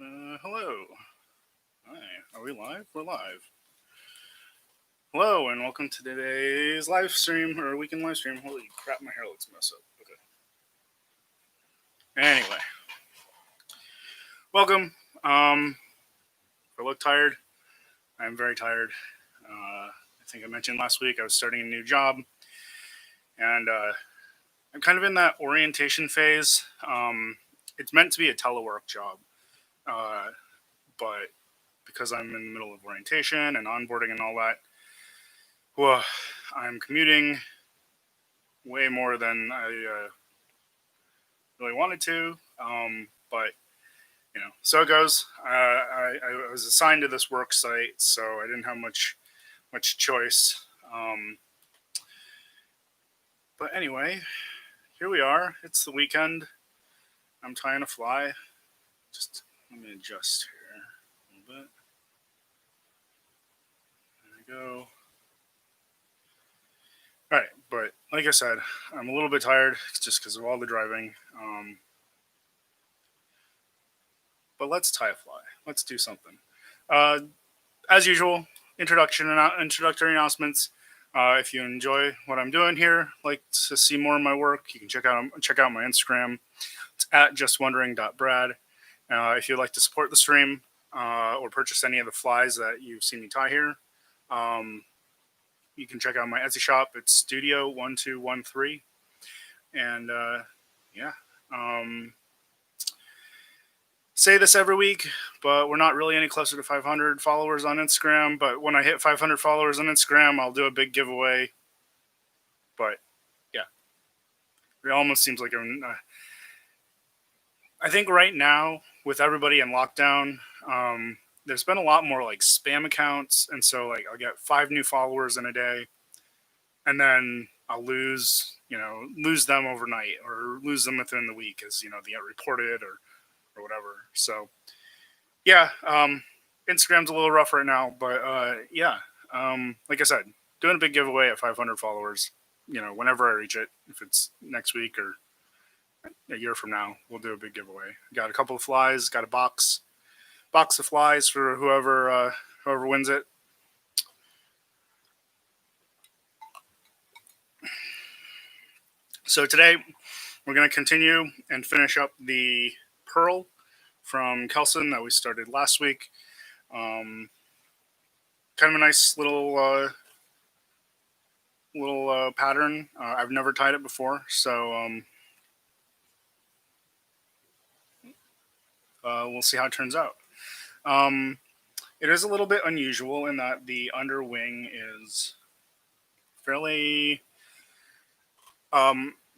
Hello. Hi. Are we live? We're live. Hello, and welcome to today's live stream or weekend live stream. Holy crap, my hair looks messed up. Okay. Anyway, welcome. If I look tired, I'm very tired. I think I mentioned last week I was starting a new job, and I'm kind of in that orientation phase. It's meant to be a telework job, uh, but because I'm in the middle of orientation and onboarding and all that, well, I'm commuting way more than I really wanted to. But so it goes. I was assigned to this work site, so I didn't have much choice. But anyway, here we are. It's the weekend. I'm tying a fly. Just let me adjust here a little bit. There we go. All right, but like I said, I'm a little bit tired just because of all the driving. But let's tie a fly. Let's do something. Uh, as usual, introductory announcements. If you enjoy what I'm doing here, like to see more of my work, you can check out my Instagram. It's at justwondering.brad. If you'd like to support the stream or purchase any of the flies that you've seen me tie here, um, you can check out my Etsy shop. It's Studio1213, and yeah. Um, say this every week, but we're not really any closer to 500 followers on Instagram. But when I hit 500 followers on Instagram, I'll do a big giveaway. But yeah, it almost seems like I think right now with everybody in lockdown, there's been a lot more like spam accounts, and so like I'll get 5 new followers in a day, and then I'll lose them overnight or lose them within the week as they get reported or whatever. So yeah, Instagram's a little rough right now, but yeah, like I said, doing a big giveaway at 500 followers. Whenever I reach it, if it's next week or a year from now, we'll do a big giveaway. Got a couple of flies, got a box of flies for whoever wins it. So today we're going to continue and finish up the herl from Kelson that we started last week. Kind of a nice little pattern. I've never tied it before, so we'll see how it turns out. It is a little bit unusual in that the underwing is fairly.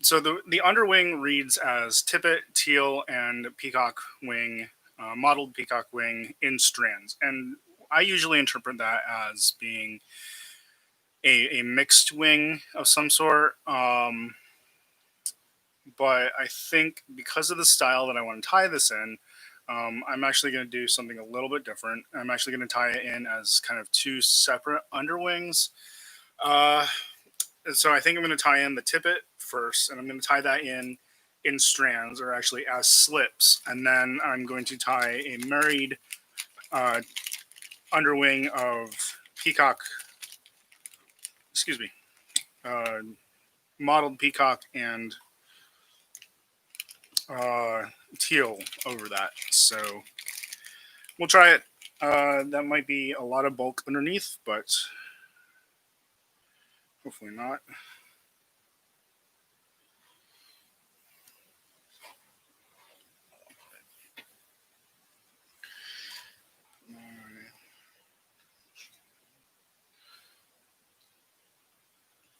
So the underwing reads as tippet, teal, and peacock wing, mottled peacock wing in strands, and I usually interpret that as being a mixed wing of some sort. But I think because of the style that I want to tie this in, I'm actually going to do something a little bit different. I'm actually going to tie it in as kind of 2 separate underwings. Uh, so I think I'm going to tie in the tippet first, and I'm going to tie that in strands, or actually as slips, and then I'm going to tie a married uh, underwing of peacock. Excuse me, uh, mottled peacock and uh, teal over that. So we'll try it. That might be a lot of bulk underneath, but hopefully not.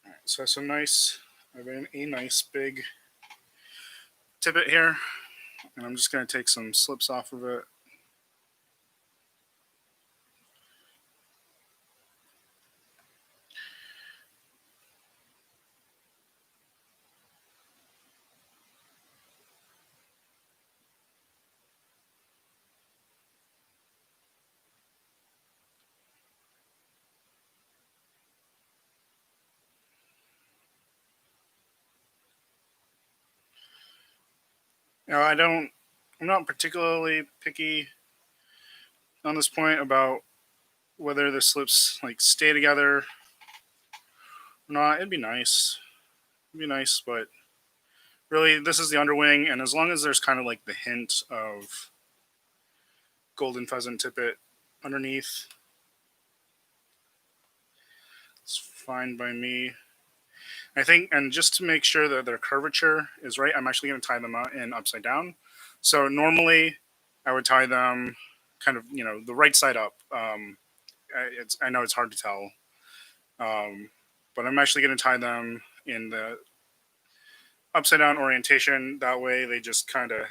All right, so some nice, I have a nice big tippet here, and I'm just going to take some slips off of it. I'm not particularly picky on this point about whether the slips like stay together or not. It'd be nice. It'd be nice, but really, this is the underwing, and as long as there's kind of like the hint of golden pheasant tippet underneath, it's fine by me. I think, and just to make sure that their curvature is right, I'm actually going to tie them in upside down. So normally, I would tie them kind of, the right side up. I know it's hard to tell, but I'm actually going to tie them in the upside down orientation. That way, they just kind of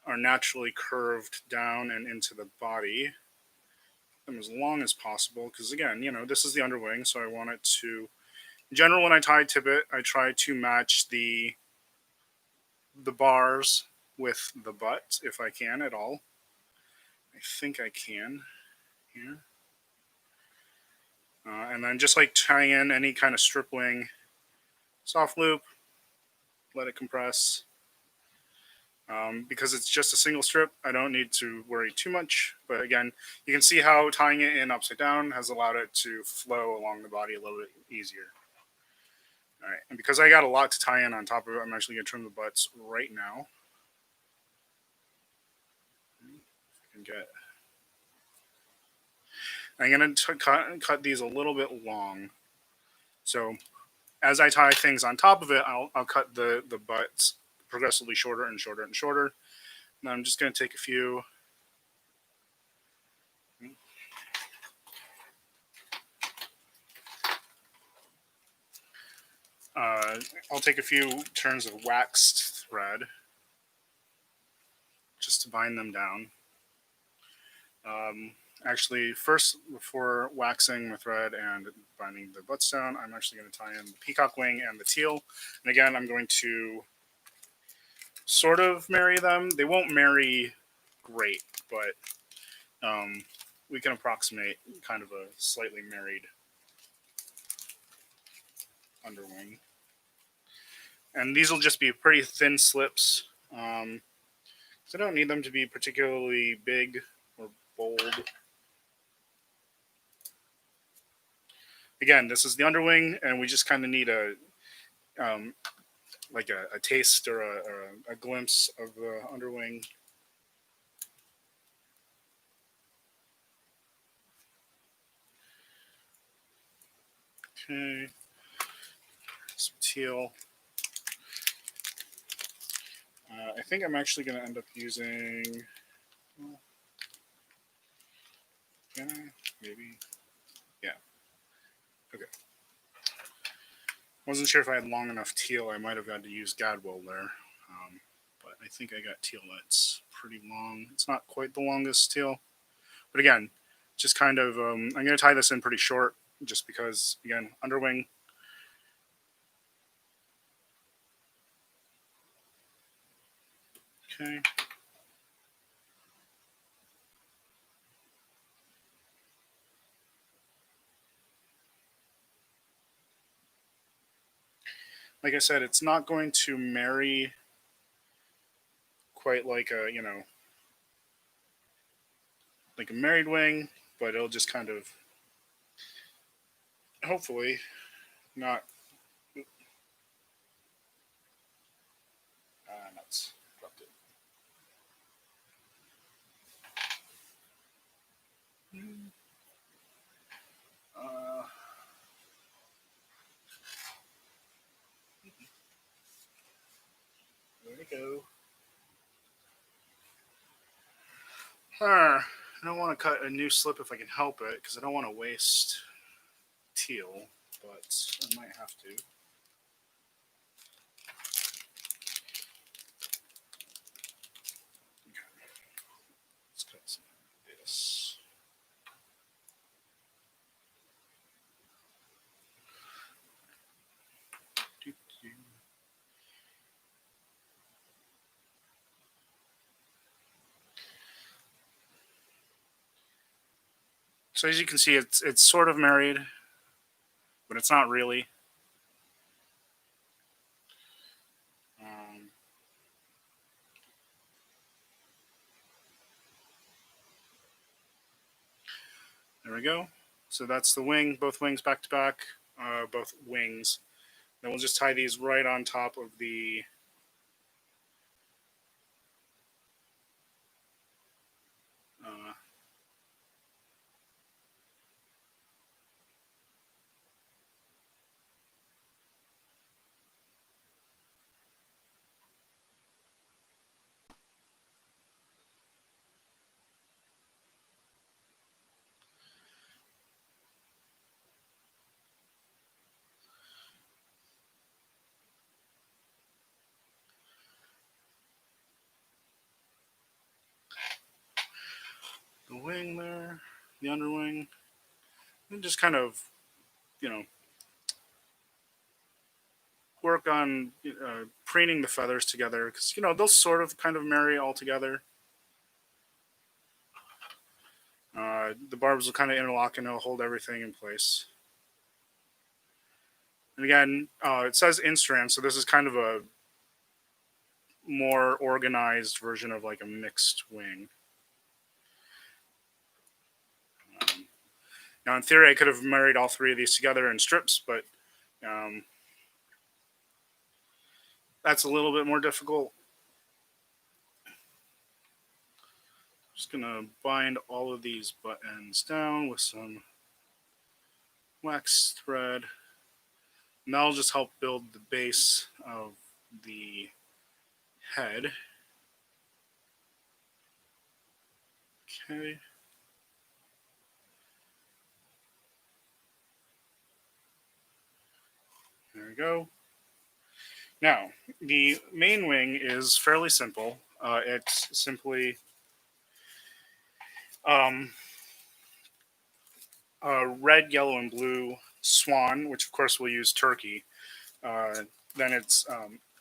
are naturally curved down and into the body. Them as long as possible, because again, this is the underwing, so I want it to. In general, when I tie tippet, I try to match the bars with the butt if I can at all. I think I can here. And then just like tying in any kind of stripling, soft loop, let it compress. Because it's just a single strip, I don't need to worry too much. But again, you can see how tying it in upside down has allowed it to flow along the body a little bit easier. All right, and because I got a lot to tie in on top of it, I'm actually going to trim the butts right now. I'm going to cut these a little bit long. So as I tie things on top of it, I'll cut the butts progressively shorter and shorter and shorter. And I'm just going to take a few. I'll take a few turns of waxed thread just to bind them down. Actually, first, before waxing the thread and binding the butts down, I'm actually going to tie in the peacock wing and the teal. And again, I'm going to sort of marry them. They won't marry great, but we can approximate kind of a slightly married underwing. And these will just be pretty thin slips. So I don't need them to be particularly big or bold. Again, this is the underwing, and we just kind of need a taste or a glimpse of the underwing. Okay, some teal. I think I'm actually going to end up using. Can I? Maybe. Yeah. Okay. Wasn't sure if I had long enough teal. I might have had to use gadwall there. But I think I got teal that's pretty long. It's not quite the longest teal. But again, just kind of, I'm going to tie this in pretty short just because, again, underwing. Okay. Like I said, it's not going to marry quite like a, like a married wing, but it'll just kind of, hopefully, not. Nuts. Dropped it. Where'd it go? I don't want to cut a new slip if I can help it, because I don't want to waste teal, but I might have to. Okay. Let's cut some of this. So as you can see, it's sort of married, but it's not really. There we go. So that's the wing, both wings back to back, both wings. Then we'll just tie these right on top of uh, the wing there, the underwing, and just kind of, you know, work on preening the feathers together because, they'll sort of kind of marry all together. The barbs will kind of interlock and it'll hold everything in place. And again, it says in strands, so this is kind of a more organized version of like a mixed wing. Now, in theory, I could have married all three of these together in strips, but um, that's a little bit more difficult. Just gonna bind all of these butt ends down with some wax thread. And that'll just help build the base of the head. Okay. There we go. Now, the main wing is fairly simple. It's simply um, a red, yellow, and blue swan, which of course we'll use turkey. Then it's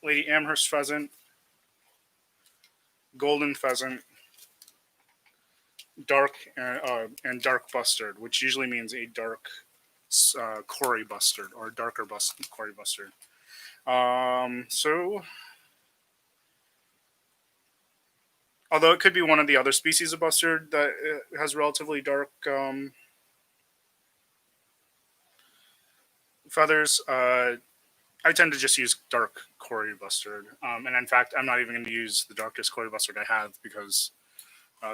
Lady Amherst pheasant, golden pheasant, dark and dark bustard, which usually means a dark Cory bustard or darker Cory bustard. So, although it could be one of the other species of bustard that has relatively dark feathers, I tend to just use dark Cory bustard. And in fact, I'm not even going to use the darkest Cory bustard I have because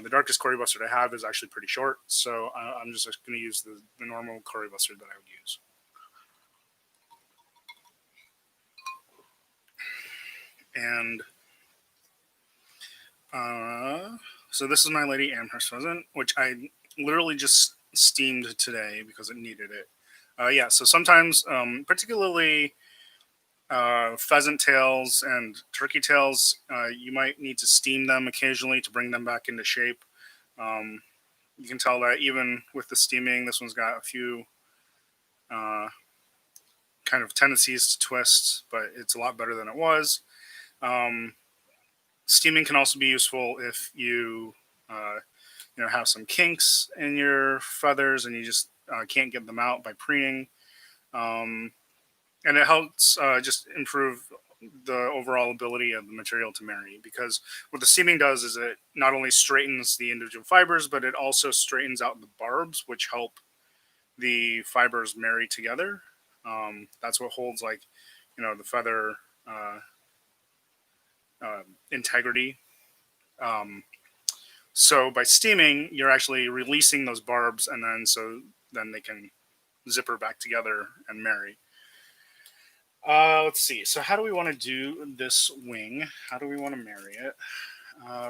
the darkest Cory bustard I have is actually pretty short. So I'm just going to use the normal Cory bustard that I would use. And so this is my Lady Amherst pheasant, which I literally just steamed today because it needed it. Yeah, so sometimes, particularly pheasant tails and turkey tails, you might need to steam them occasionally to bring them back into shape. You can tell that even with the steaming, this one's got a few uh, kind of tendencies to twist, but it's a lot better than it was. Um, Steaming can also be useful if you have some kinks in your feathers and you just can't get them out by preening. Um, and it helps just improve the overall ability of the material to marry, because what the steaming does is it not only straightens the individual fibers, but it also straightens out the barbs, which help the fibers marry together. That's what holds the feather uh, integrity. um, so by steaming, you're actually releasing those barbs, and then they can zipper back together and marry. Let's see. So how do we want to do this wing? How do we want to marry it?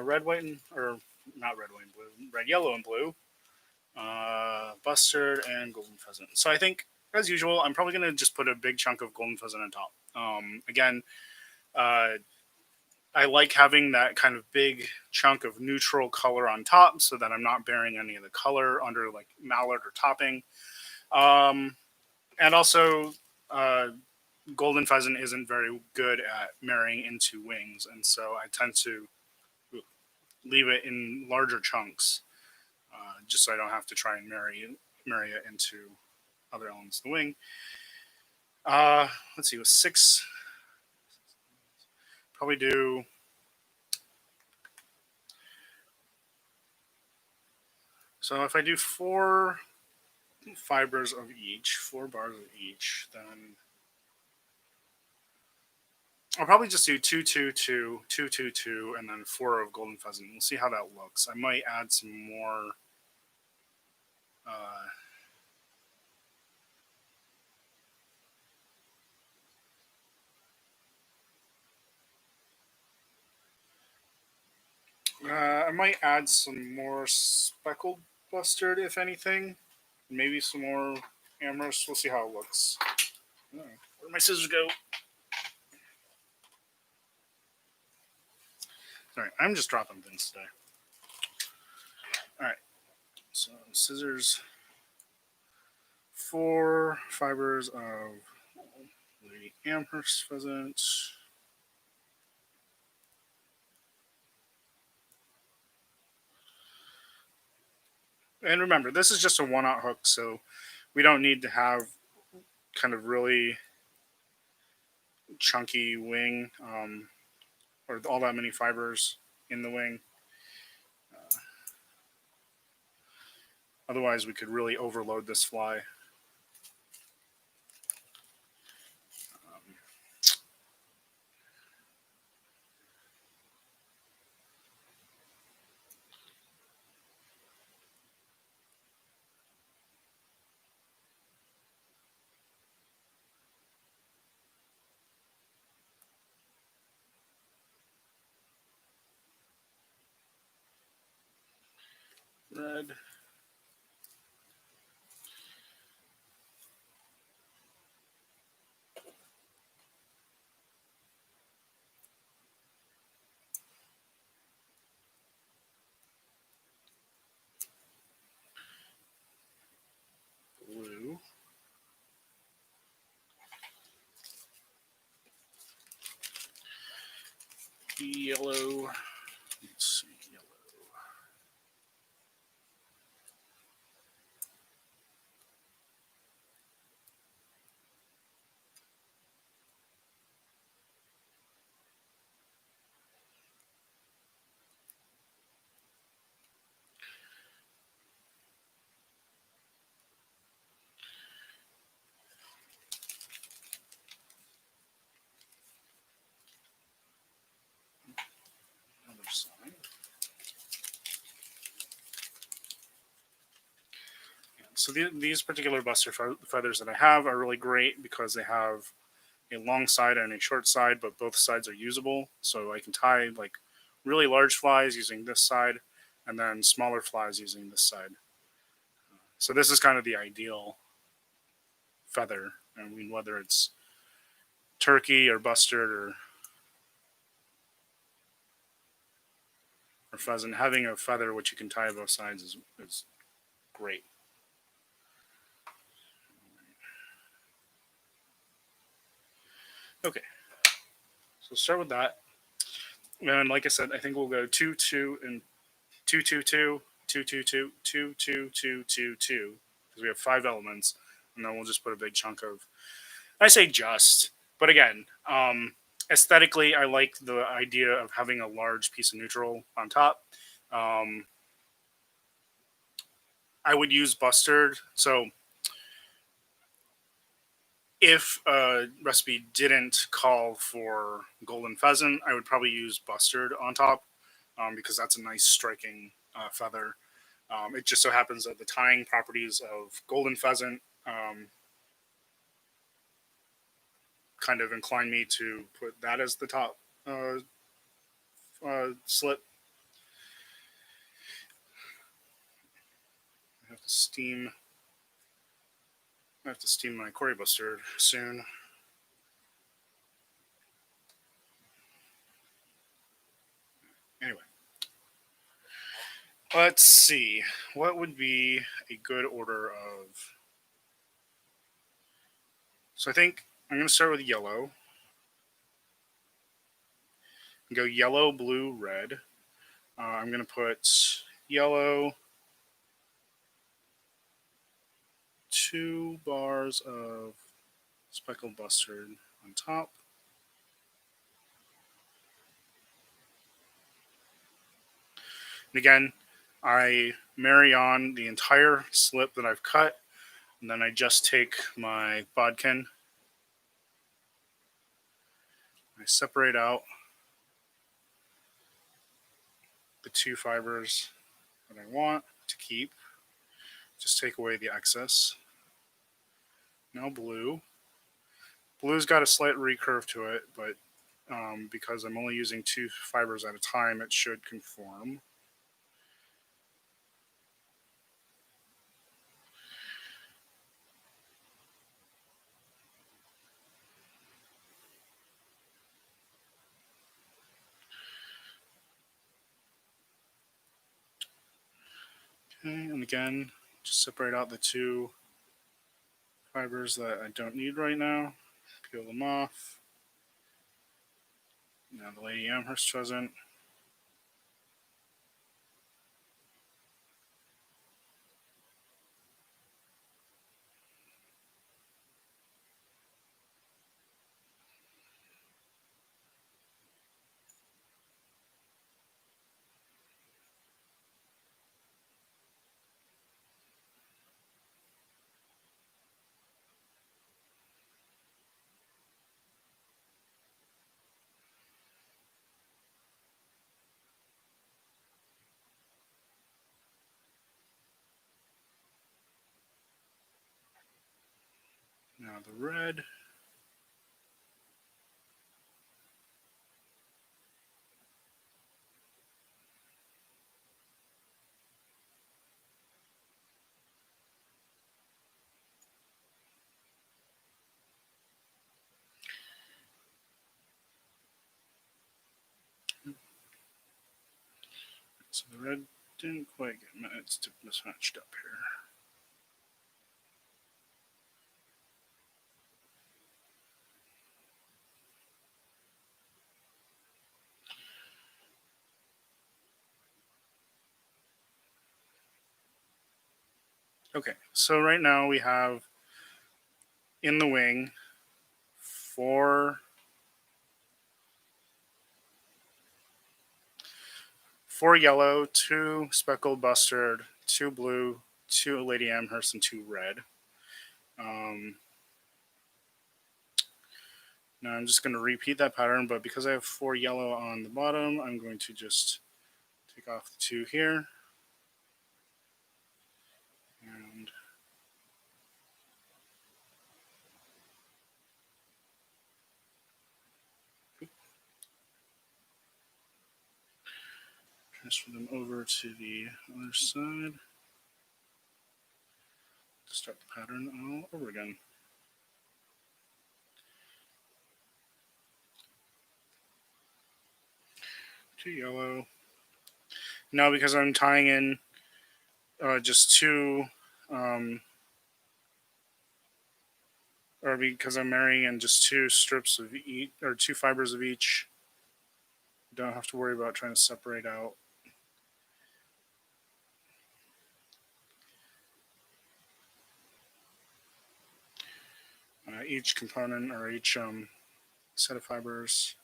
Red, white, or not red, white, and blue. Red, yellow, and blue. Bustard and golden pheasant. So I think, as usual, I'm probably going to just put a big chunk of golden pheasant on top. Again, I like having that kind of big chunk of neutral color on top so that I'm not bearing any of the color under like mallard or topping. And also, uh, golden pheasant isn't very good at marrying into wings, and so I tend to leave it in larger chunks, just so I don't have to try and marry it into other elements of the wing. Let's see, with six, probably do. So if I do four fibers of each, 4 bars of each, then I'll probably just do 2, 2, 2, 2, 2, 2, and then 4 of golden pheasant. We'll see how that looks. I might add some more. Uh, I might add some more speckled bustard, if anything. Maybe some more Amherst. We'll see how it looks. Oh, where'd my scissors go? Sorry, I'm just dropping things today. All right, so scissors. 4 fibers of the Amherst pheasant. And remember, this is just a 1/0 hook, so we don't need to have kind of really chunky wing or all that many fibers in the wing. Otherwise, we could really overload this fly. Red. Blue. Yellow. Let's see, yellow. Other side. So these particular buster feathers that I have are really great because they have a long side and a short side, but both sides are usable. So I can tie like really large flies using this side, and then smaller flies using this side. So this is kind of the ideal feather. I mean, whether it's turkey or bustard or pheasant, having a feather which you can tie both sides is great. Okay, so start with that. And like I said, I think we'll go 2, 2, and 2, 2, 2, 2, 2, 2, 2, 2, 2, 2, 2, because we have 5 elements, and then we'll just put a big chunk of. I say just, but again, aesthetically, I like the idea of having a large piece of neutral on top. I would use bustard. So if a recipe didn't call for golden pheasant, I would probably use bustard on top because that's a nice striking feather. It just so happens that the tying properties of golden pheasant kind of incline me to put that as the top slip. I have to steam. I have to steam my Cory bustard soon. Anyway, let's see. What would be a good order of? So I think I'm going to start with yellow. Go yellow, blue, red. I'm going to put yellow, 2 bars of speckled bustard on top. And again, I marry on the entire slip that I've cut And then I just take my bodkin, I separate out the two fibers that I want to keep. Just take away the excess. Now blue. Blue's got a slight recurve to it, but because I'm only using two fibers at a time, it should conform. Okay, and again, just separate out the two fibers that I don't need right now. Peel them off. Now the Lady Amherst pheasant. Now the red. So the red didn't quite get it's mismatched up here. Okay, so right now we have in the wing four yellow, two speckled bustard, two blue, two Lady Amherst, and two red. Now I'm just going to repeat that pattern, but because I have four yellow on the bottom, I'm going to just take off the two here. And transfer them over to the other side. Start the pattern all over again. Two yellow. Now because I'm tying in just two, or because I'm marrying in just two strips of each, or two fibers of each, don't have to worry about trying to separate out. Each component or each set of fibers.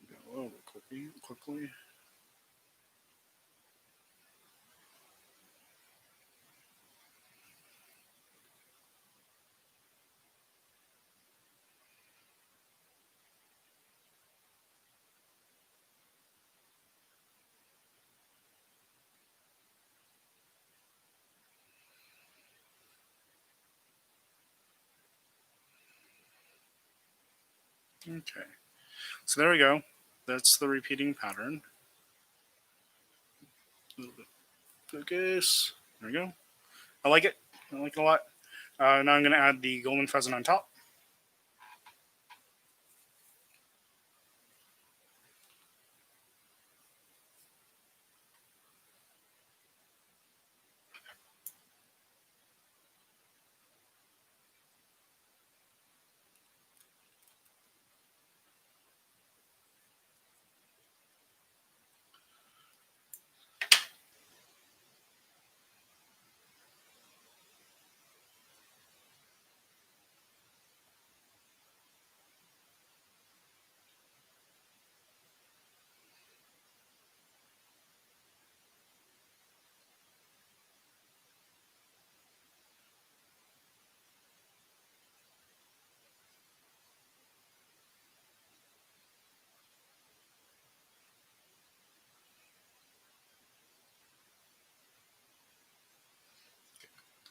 Go a little bit quickly. Okay, so there we go. That's the repeating pattern. A little bit focus. There we go. I like it. I like it a lot. Now I'm going to add the golden pheasant on top.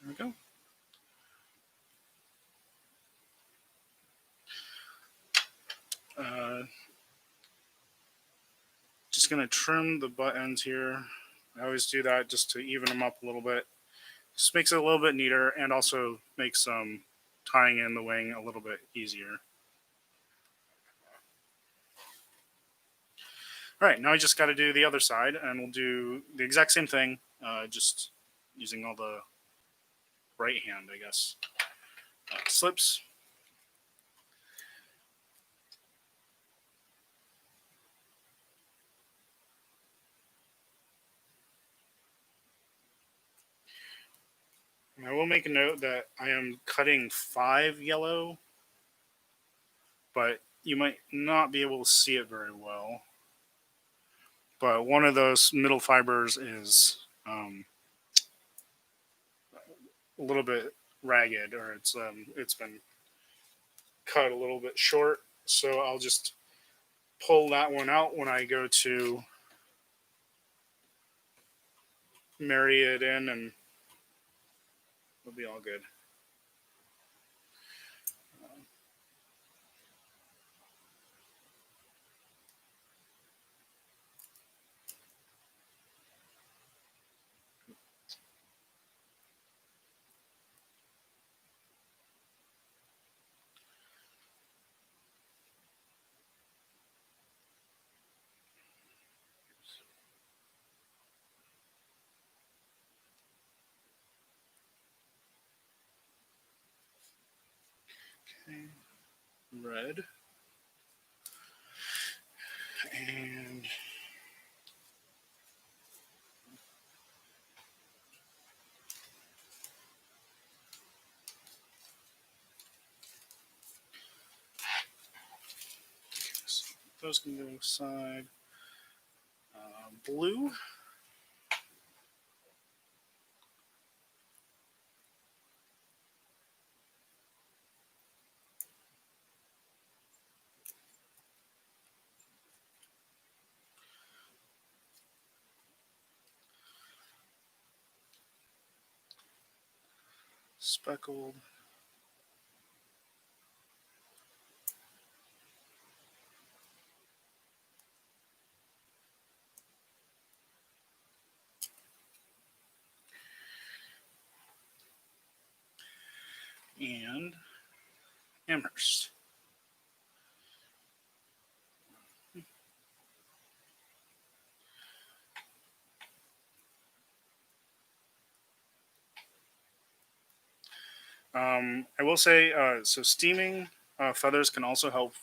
There we go. Just going to trim the butt ends here. I always do that just to even them up a little bit. Just makes it a little bit neater and also makes tying in the wing a little bit easier. All right, now I just got to do the other side, and we'll do the exact same thing, just using all the right hand, I guess. Slips. And I will make a note that I am cutting 5 yellow, but you might not be able to see it very well. But one of those middle fibers is a little bit ragged, or it's been cut a little bit short. So I'll just pull that one out when I go to marry it in, and it'll be all good. Okay. Red. And so those can go aside. Blue. Speckled. And Amherst. I will say, so steaming feathers can also help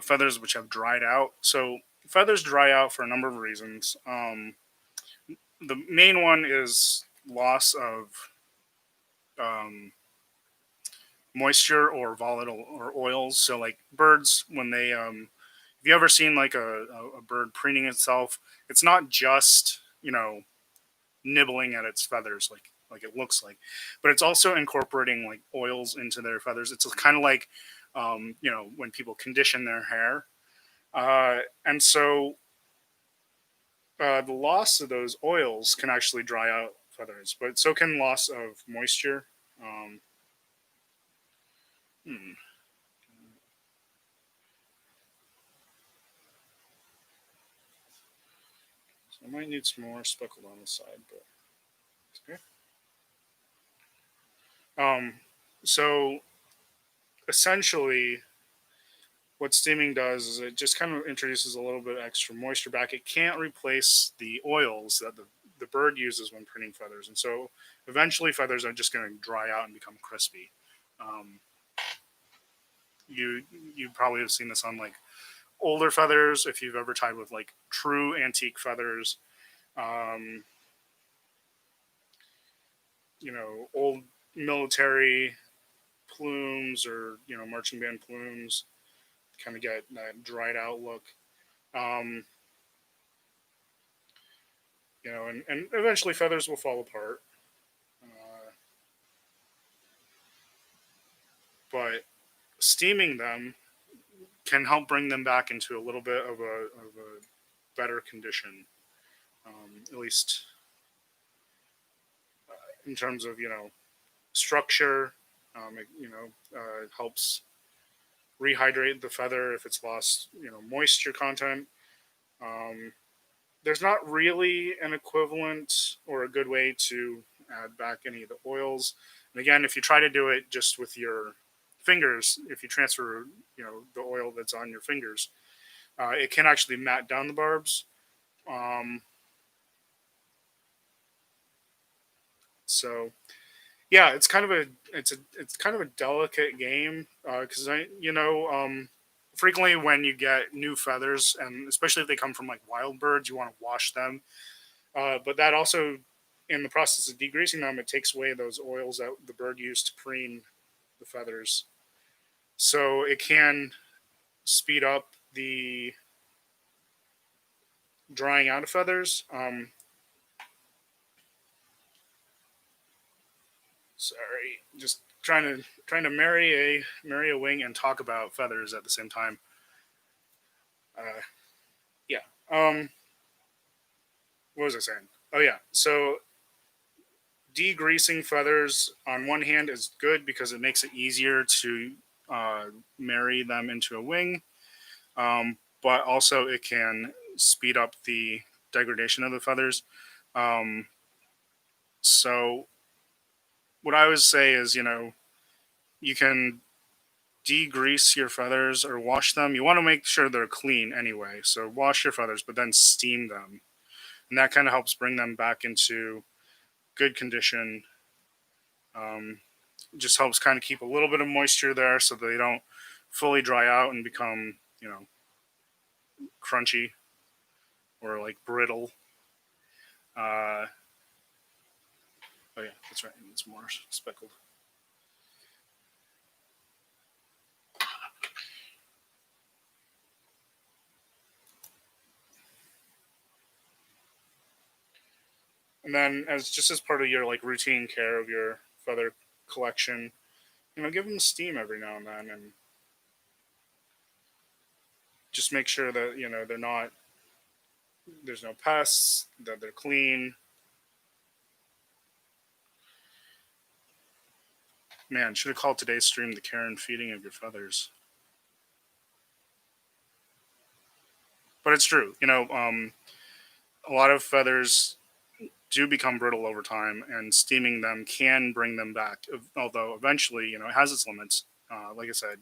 feathers which have dried out. So feathers dry out for a number of reasons. The main one is loss of moisture or volatile or oils. So like birds, when they have you ever seen like a bird preening itself? It's not just nibbling at its feathers like it looks like, but it's also incorporating like oils into their feathers. It's kind of like when people condition their hair, and so the loss of those oils can actually dry out feathers, but so can loss of moisture. Um, hmm. So I might need some more speckled on the side, but it's okay. So essentially, what steaming does is it just kind of introduces a little bit extra moisture back. It can't replace the oils that the bird uses when printing feathers, and so eventually feathers are just going to dry out and become crispy. Um, you probably have seen this on like older feathers if you've ever tied with like true antique feathers. Um, old military plumes or marching band plumes kind of get that dried out look. Um, and eventually feathers will fall apart. Uh, but steaming them can help bring them back into a little bit of a better condition. At least in terms of structure. It helps rehydrate the feather if it's lost moisture content. Um, there's not really an equivalent or a good way to add back any of the oils. And again, if you try to do it just with your fingers, if you transfer the oil that's on your fingers, it can actually mat down the barbs. Um, so yeah, it's kind of a delicate game because frequently when you get new feathers, and especially if they come from like wild birds, you want to wash them. But that also, in the process of degreasing them, it takes away those oils that the bird used to preen the feathers. So it can speed up the drying out of feathers. Sorry, just trying to marry a wing and talk about feathers at the same time. Uh, yeah. What was I saying? Oh yeah. So degreasing feathers on one hand is good because it makes it easier to uh, marry them into a wing, but also it can speed up the degradation of the feathers. Um, so what I would say is, you can degrease your feathers or wash them. You want to make sure they're clean anyway. So wash your feathers, but then steam them, and that kind of helps bring them back into good condition. Um, just helps kind of keep a little bit of moisture there so they don't fully dry out and become, crunchy or like brittle. Uh, oh yeah, that's right. It's more speckled. And then as part of your like routine care of your feather collection, give them steam every now and then, and just make sure that they're not there's no pests, that they're clean. Man, should have called today's stream the care and feeding of your feathers. But it's true. A lot of feathers do become brittle over time, and steaming them can bring them back. Although eventually, it has its limits. Like I said,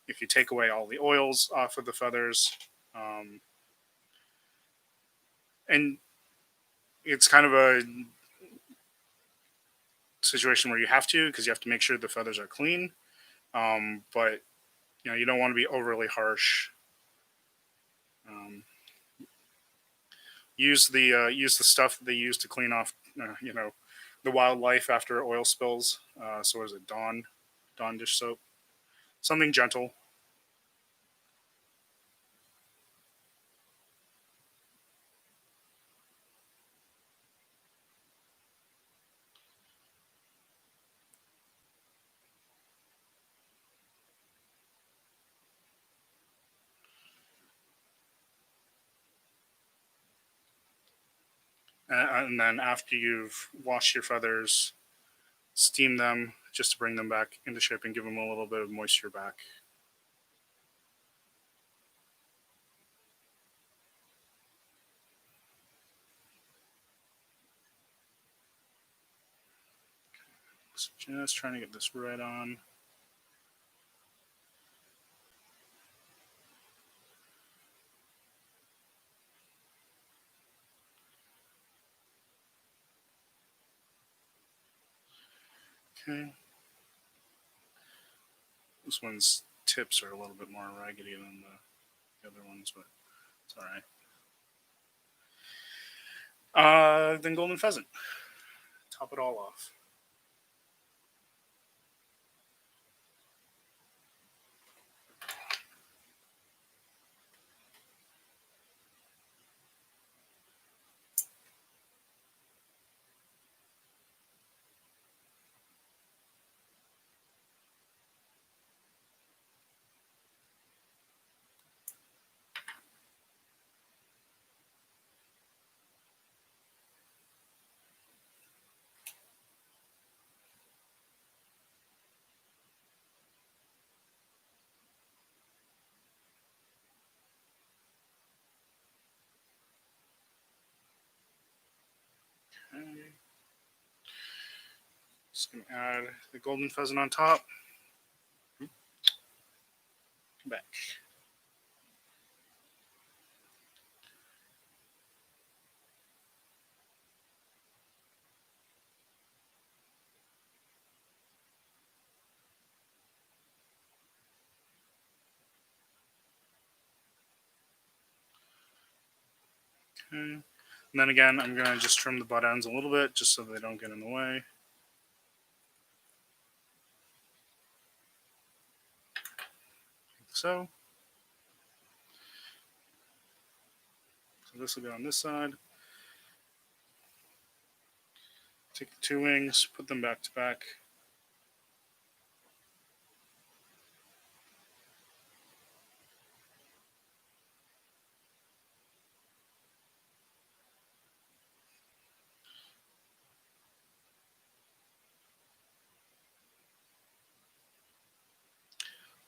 if you take away all the oils off of the feathers, um, and it's kind of a situation where you have to because you have to make sure the feathers are clean. But you don't want to be overly harsh. Um, use the stuff that they use to clean off, the wildlife after oil spills. So what is it, Dawn dish soap, something gentle. And then after you've washed your feathers, steam them just to bring them back into shape and give them a little bit of moisture back. So just trying to get this right on. Okay. This one's tips are a little bit more raggedy than the other ones, but it's all right. Then golden pheasant. Top it all off. Just going to add the golden pheasant on top. Back. Okay. And then again, I'm going to just trim the butt ends a little bit just so they don't get in the way. Like so. So this will go on this side. Take the two wings, put them back to back.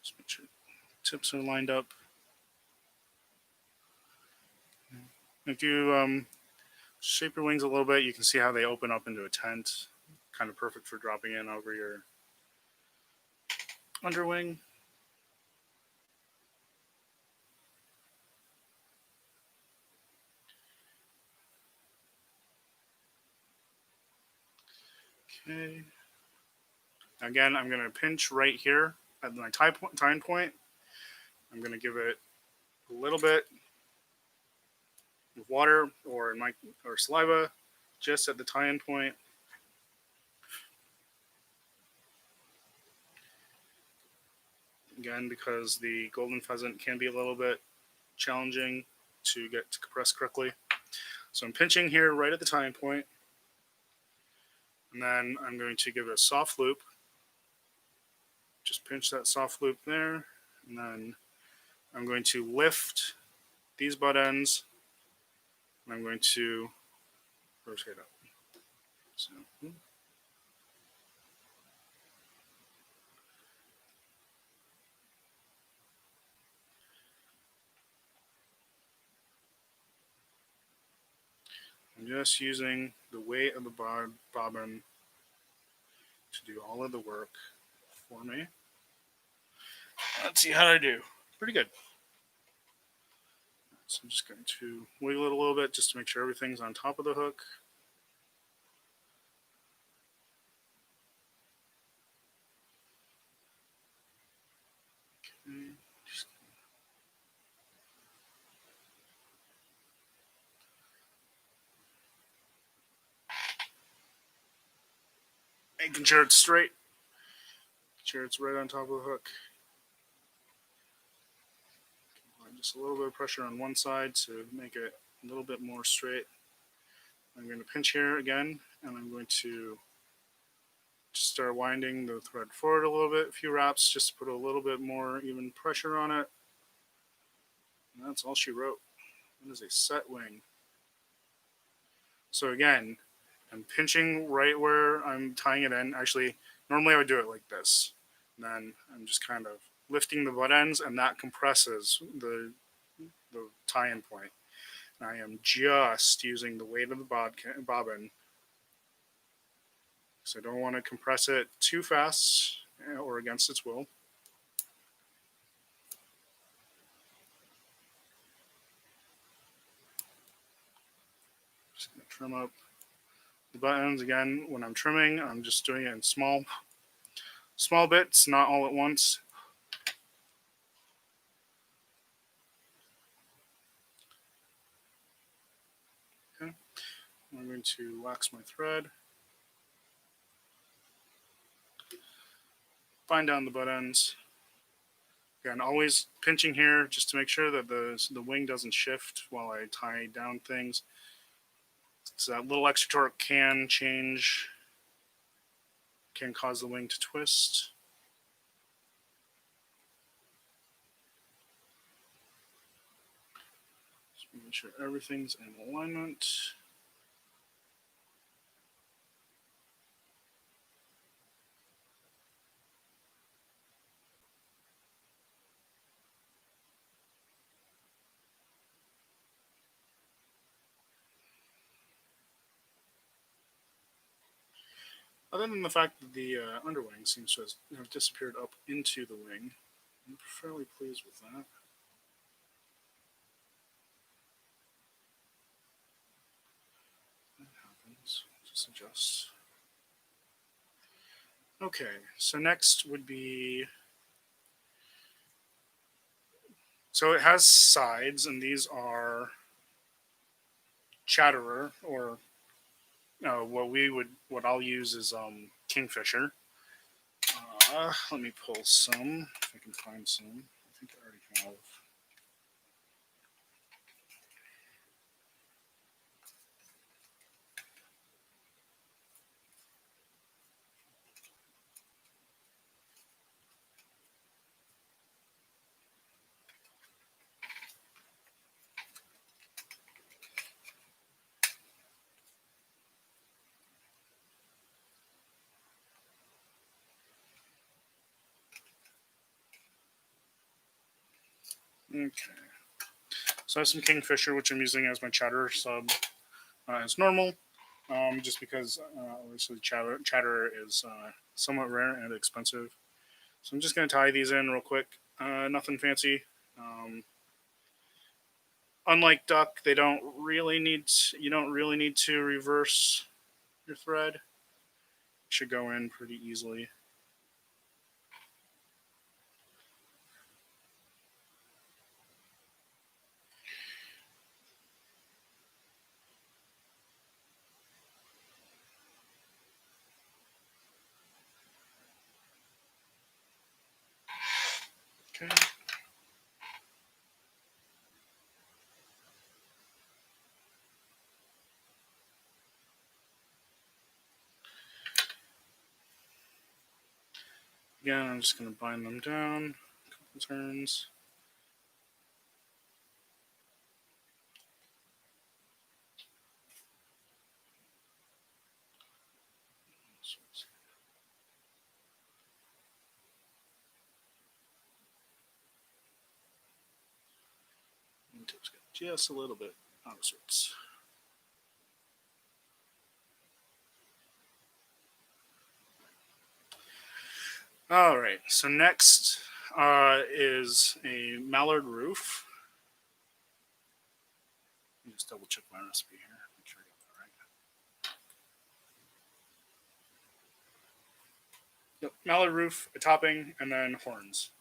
Just make sure tips are lined up. If you shape your wings a little bit, you can see how they open up into a tent. Kind of perfect for dropping in over your underwing. Okay. Again, I'm going to pinch right here at my tying point. I'm going to give it a little bit of water or saliva just at the tie-in point. Again, because the golden pheasant can be a little bit challenging to get to compress correctly. So I'm pinching here right at the tie-in point. And then I'm going to give it a soft loop. Just pinch that soft loop there. And then I'm going to lift these butt ends. And I'm going to rotate up. So, I'm just using the weight of the bobbin to do all of the work for me. Let's see how I do. Pretty good. So I'm just going to wiggle it a little bit just to make sure everything's on top of the hook. Okay. Making sure it's straight. Make sure it's right on top of the hook. Just a little bit of pressure on one side to make it a little bit more straight. I'm going to pinch here again, and I'm going to just start winding the thread forward a little bit, a few wraps, just to put a little bit more even pressure on it. And that's all she wrote. It is a set wing. So again, I'm pinching right where I'm tying it in. Actually, normally I would do it like this. And then I'm just kind of lifting the butt ends, and that compresses the tie-in point. And I am just using the weight of the bobbin, because I don't want to compress it too fast or against its will. Just going to trim up the buttons. Again, when I'm trimming, I'm just doing it in small bits, not all at once. Okay. I'm going to wax my thread. Bind down the butt ends. Again, always pinching here just to make sure that the wing doesn't shift while I tie down things. So that little extra torque can cause the wing to twist. Just making sure everything's in alignment. Other than the fact that the underwing seems to have disappeared up into the wing, I'm fairly pleased with that. That happens. Just adjust. Okay, so next would be, so it has sides, and these are chatterer, or what I'll use is kingfisher. Let me pull some if I can find some. I think I already have. Okay. So I have some kingfisher, which I'm using as my chatterer sub as normal, just because obviously chatterer is somewhat rare and expensive. So I'm just going to tie these in real quick. Nothing fancy. Unlike duck, they don't really need you don't really need to reverse your thread. It should go in pretty easily. Okay. Again, I'm just going to bind them down a couple turns. Just a little bit out of sorts. All right, so next is a mallard roof. Let me just double check my recipe here. Make sure I got that right. Yep, mallard roof, a topping, and then horns.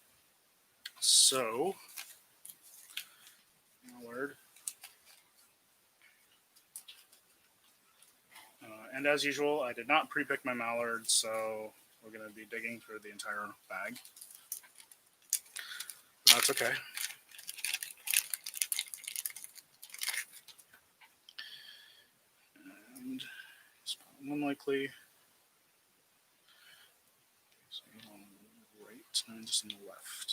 So, mallard. And as usual, I did not pre-pick my mallard, so we're going to be digging through the entire bag. But that's okay. And unlikely. So on the right and just on the left.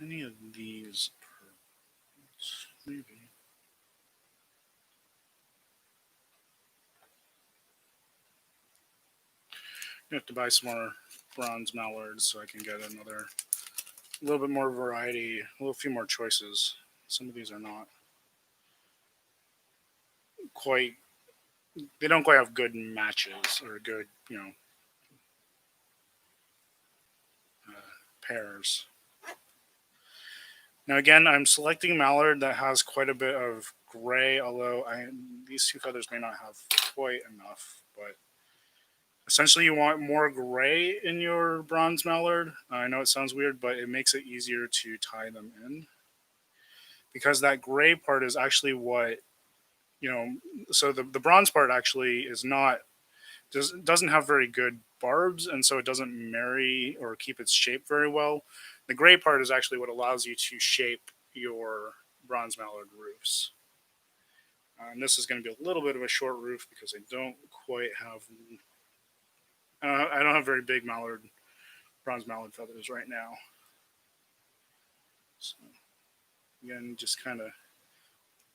Any of these pearls, maybe. I have to buy some more bronze mallards so I can get a little bit more variety, a few more choices. Some of these are not quite, they don't quite have good matches or good, pairs. Now again, I'm selecting mallard that has quite a bit of gray, although these two feathers may not have quite enough, but essentially you want more gray in your bronze mallard. I know it sounds weird, but it makes it easier to tie them in. Because that gray part is actually what, so the bronze part actually is not, doesn't have very good barbs, and so it doesn't marry or keep its shape very well. The gray part is actually what allows you to shape your bronze mallard roofs. And this is going to be a little bit of a short roof because I don't quite have. I don't have very big bronze mallard feathers right now. So again, just kind of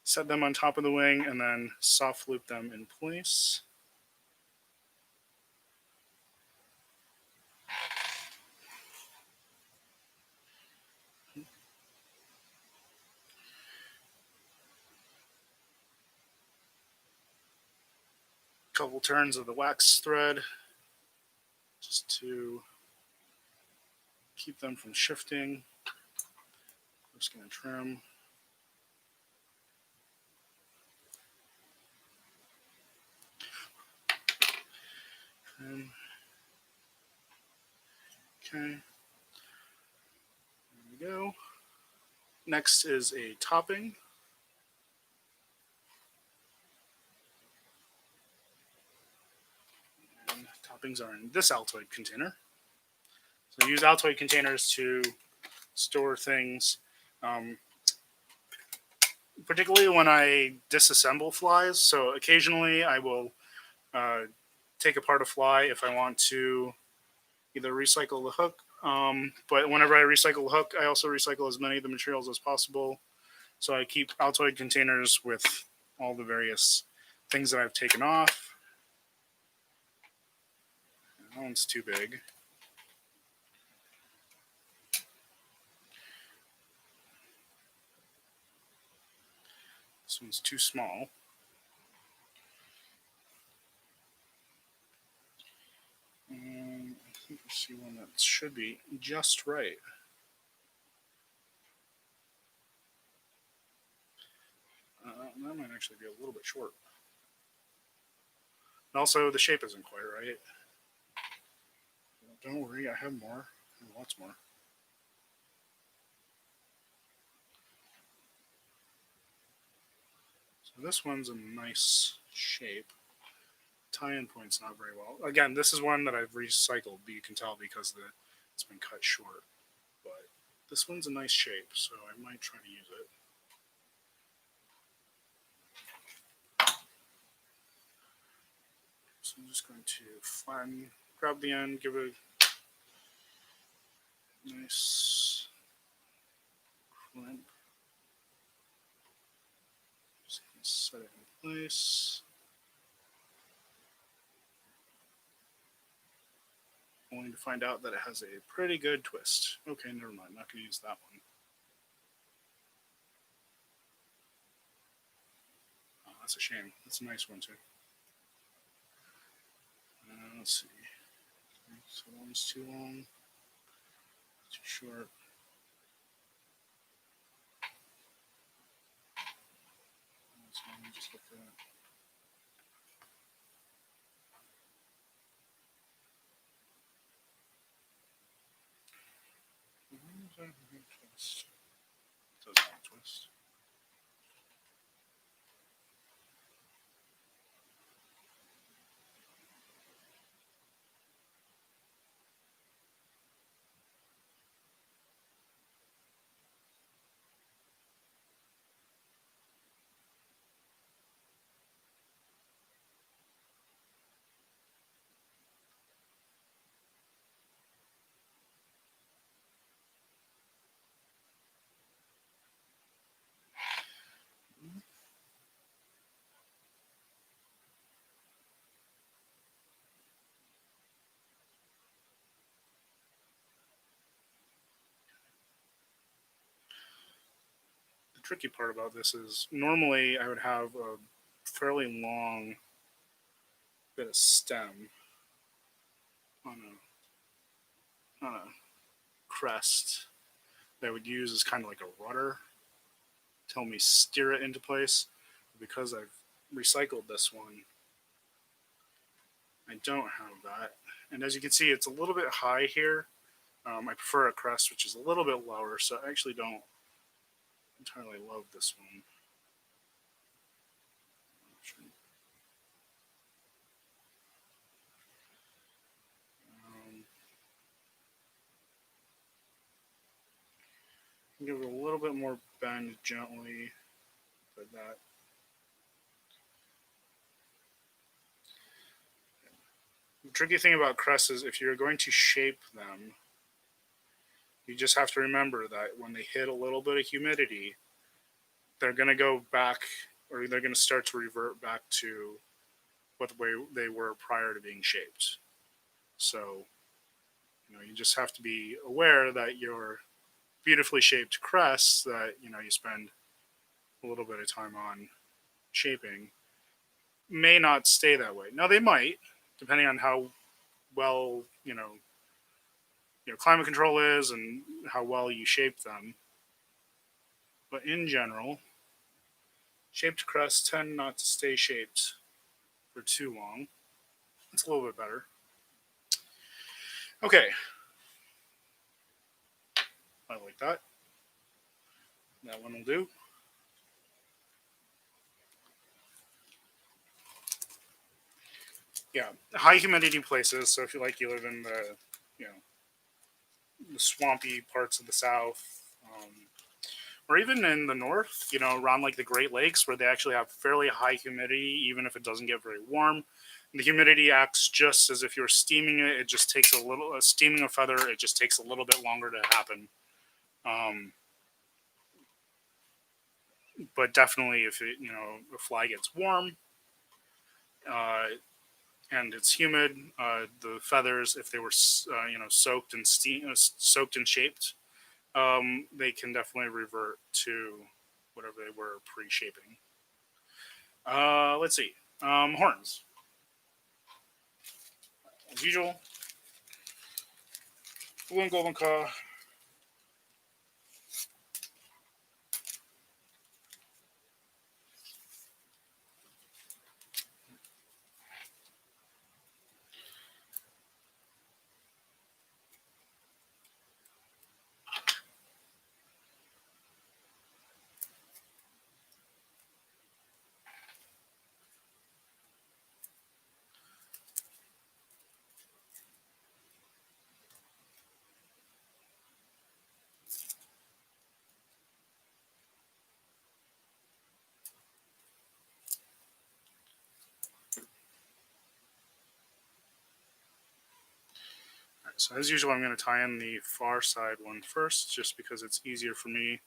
set them on top of the wing and then soft loop them in place. Couple turns of the wax thread just to keep them from shifting. I'm just going to trim. Trim. Okay. There we go. Next is a topping. And toppings are in this Altoid container. So I use Altoid containers to store things, particularly when I disassemble flies. So occasionally I will take apart a fly if I want to either recycle the hook. But whenever I recycle the hook, I also recycle as many of the materials as possible. So I keep Altoid containers with all the various things that I've taken off. That one's too big. This one's too small. And I think I see one that should be just right. That might actually be a little bit short. And also, the shape isn't quite right. Don't worry, I have more. I have lots more. So this one's a nice shape. Tie-in point's not very well. Again, this is one that I've recycled, but you can tell because it's been cut short. But this one's a nice shape, so I might try to use it. So I'm just going to flatten, grab the end, give it a nice crimp. Just going to set it in place. Only to find out that it has a pretty good twist. Okay, never mind. Not going to use that one. Oh, that's a shame. That's a nice one too. Let's see. So one's too long, too short. So let me just look at that. Twist. It does have a twist. The tricky part about this is normally I would have a fairly long bit of stem on a crest that I would use as kind of like a rudder to help me steer it into place. Because I've recycled this one, I don't have that. And as you can see, it's a little bit high here. I prefer a crest which is a little bit lower, so I actually don't entirely love this one. Give it a little bit more bend gently, but that The tricky thing about crusts is if you're going to shape them, you just have to remember that when they hit a little bit of humidity, they're going to go back, or they're going to start to revert back to what the way they were prior to being shaped. So, you just have to be aware that your beautifully shaped crusts that, you spend a little bit of time on shaping may not stay that way. Now they might, depending on how well, climate control is and how well you shape them. But in general, shaped crusts tend not to stay shaped for too long. It's a little bit better. Okay. I like that. That one will do. Yeah, high humidity places. So if you live in the, the swampy parts of the South, or even in the North, around the Great Lakes, where they actually have fairly high humidity, even if it doesn't get very warm. The humidity acts just as if you're steaming it. It just takes steaming a feather. It just takes a little bit longer to happen. But definitely, if the fly gets warm, and it's humid, the feathers, if they were soaked and soaked and shaped, they can definitely revert to whatever they were pre-shaping. Let's see. Horns. As usual, blue and gold macaw. So as usual, I'm going to tie in the far side one first, just because it's easier for me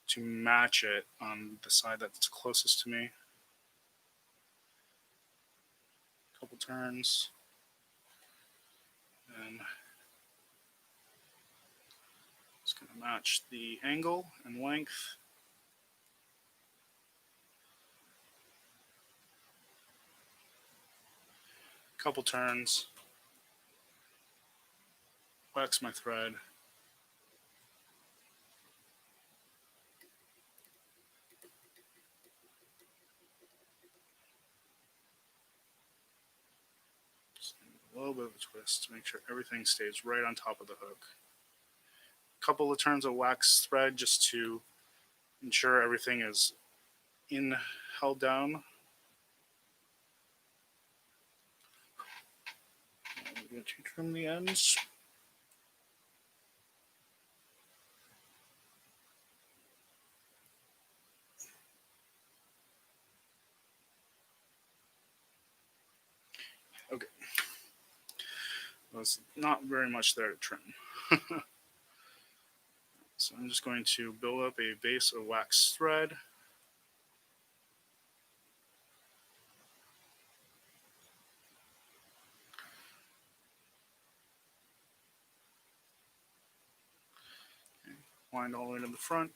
to match it on the side that's closest to me. A couple turns. And it's going to match the angle and length. Couple turns. Wax my thread. A little bit of a twist to make sure everything stays right on top of the hook. A couple of turns of wax thread just to ensure everything is held down. I'm going to trim the ends. Okay. There's not very much there to trim. So I'm just going to build up a base of wax thread. Okay. Wind all the way to the front.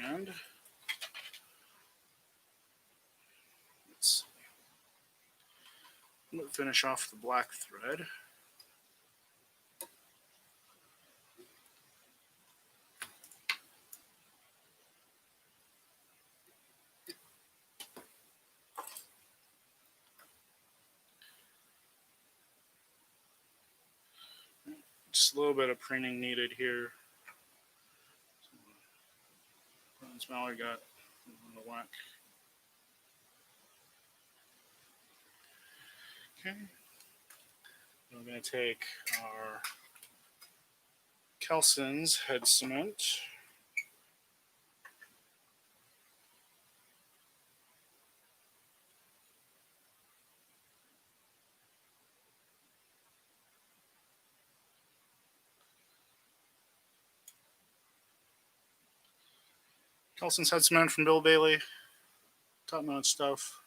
And let's finish off the black thread. Just a little bit of preening needed here. Bronze mallard got on the whack. Okay. We're going to take our Kelson's head cement. Kelson's head cement from Bill Bailey. Top notch stuff.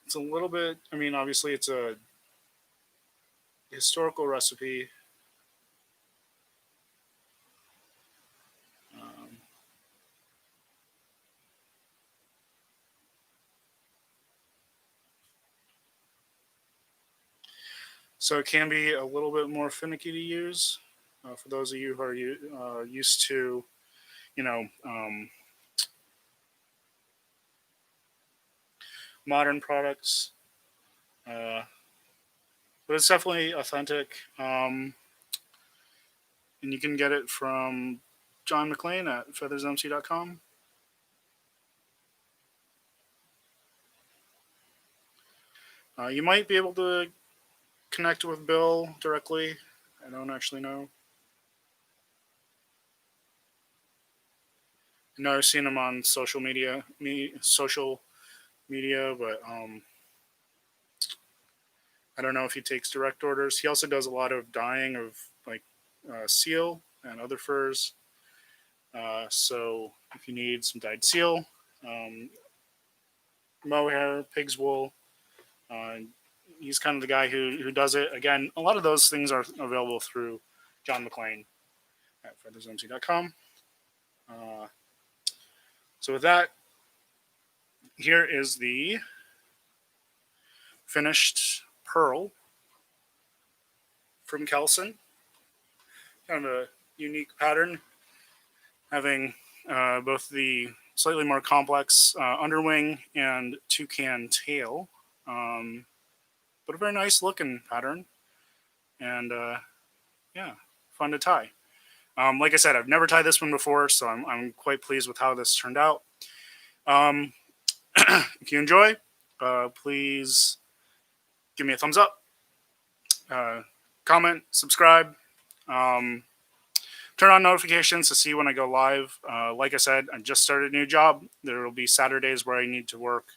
It's a little bit, I mean, obviously it's a historical recipe. So it can be a little bit more finicky to use for those of you who are used to, you know, modern products. But it's definitely authentic. And you can get it from John McLean at feathersmc.com. You might be able to connect with Bill directly. I don't actually know. I know I've seen him on social media, but I don't know if he takes direct orders. He also does a lot of dyeing of like seal and other furs. So if you need some dyed seal, mohair, pig's wool, he's kind of the guy who does it. Again, a lot of those things are available through John McLean at feathersmc.com. So with that, here is the finished pearl from Kelson. Kind of a unique pattern, having both the slightly more complex underwing and toucan tail, but a very nice looking pattern, and yeah, fun to tie. Like I said, I've never tied this one before, so I'm quite pleased with how this turned out. If you enjoy, please give me a thumbs up, comment, subscribe, turn on notifications to see when I go live. Like I said, I just started a new job. There will be Saturdays where I need to work.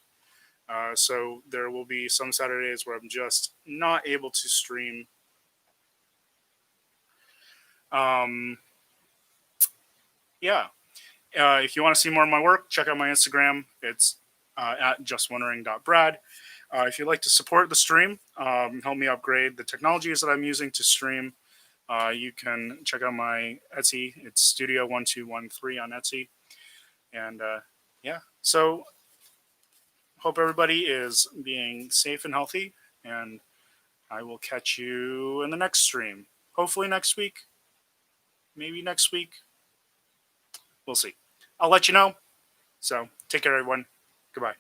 So there will be some Saturdays where I'm just not able to stream. Yeah. If you want to see more of my work, check out my Instagram. It's at justwondering.brad. If you'd like to support the stream, help me upgrade the technologies that I'm using to stream, you can check out my Etsy. It's Studio1213 on Etsy. And yeah, so hope everybody is being safe and healthy. And I will catch you in the next stream. Hopefully next week. Maybe next week. We'll see. I'll let you know. So take care, everyone. Goodbye.